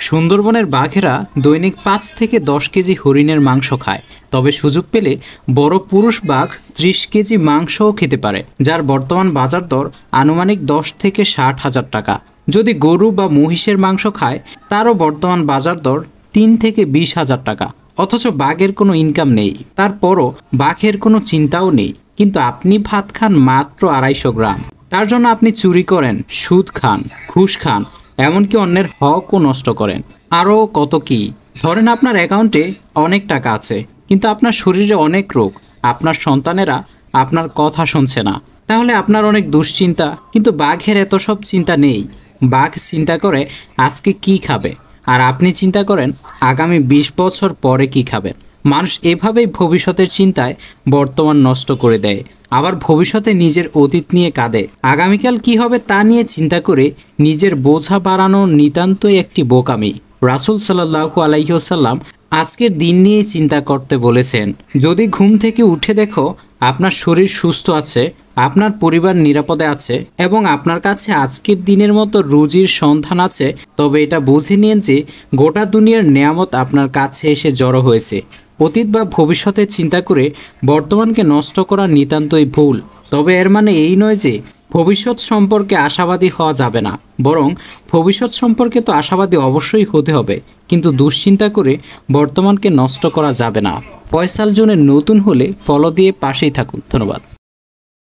সুন্দরবনের বাঘেরা দৈনিক ৫ থেকে ১০ কেজি হরিণের মাংস খায়, তবে সুযোগ পেলে বড় পুরুষ বাঘ ৩০ কেজি মাংসও খেতে পারে, যার বর্তমান বাজার দর আনুমানিক ১০ থেকে ৬০ হাজার টাকা। যদি গরু বা মহিষের মাংস খায়, তারও বর্তমান বাজার দর ৩ থেকে ২০ হাজার টাকা। অথচ বাঘের কোনো ইনকাম নেই, তারপরও বাঘের কোনো চিন্তাও নেই। কিন্তু আপনি ভাত খান মাত্র ২৫০ গ্রাম, তার জন্য আপনি চুরি করেন, সুদ খান, ঘুষ খান, এমনকি অন্যের হকও নষ্ট করেন। আরও কত কি। ধরেন আপনার অ্যাকাউন্টে অনেক টাকা আছে, কিন্তু আপনার শরীরে অনেক রোগ, আপনার সন্তানেরা আপনার কথা শুনছে না, তাহলে আপনার অনেক দুশ্চিন্তা। কিন্তু বাঘের এত সব চিন্তা নেই। বাঘ চিন্তা করে আজকে কি খাবে, আর আপনি চিন্তা করেন আগামী ২০ বছর পরে কি খাবেন। মানুষ এভাবেই ভবিষ্যতের চিন্তায় বর্তমান নষ্ট করে দেয়, আবার ভবিষ্যতে নিজের অতীত নিয়ে কাঁদে। আগামীকাল কি হবে তা নিয়ে চিন্তা করে নিজের বোঝা বাড়ানো নিতান্তই একটি বোকামি। রাসূল সাল্লাল্লাহু আলাইহি ওয়াসাল্লাম আজকের দিন নিয়ে চিন্তা করতে বলেছেন। যদি ঘুম থেকে উঠে দেখো আপনার শরীর সুস্থ আছে, আপনার পরিবার নিরাপদে আছে এবং আপনার কাছে আজকের দিনের মতো রুজির সন্ধান আছে, তবে এটা বুঝে নিন যে গোটা দুনিয়ার নেয়ামত আপনার কাছে এসে জড়ো হয়েছে। অতীত বা ভবিষ্যতের চিন্তা করে বর্তমানকে নষ্ট করা নিতান্তই ভুল। তবে এর মানে এই নয় যে ভবিষ্যৎ সম্পর্কে আশাবাদী হওয়া যাবে না, বরং ভবিষ্যৎ সম্পর্কে তো আশাবাদী অবশ্যই হতে হবে, কিন্তু দুশ্চিন্তা করে বর্তমানকে নষ্ট করা যাবে না। ফয়সাল জোনে নতুন হলে ফলো দিয়ে পাশেই থাকুন। ধন্যবাদ।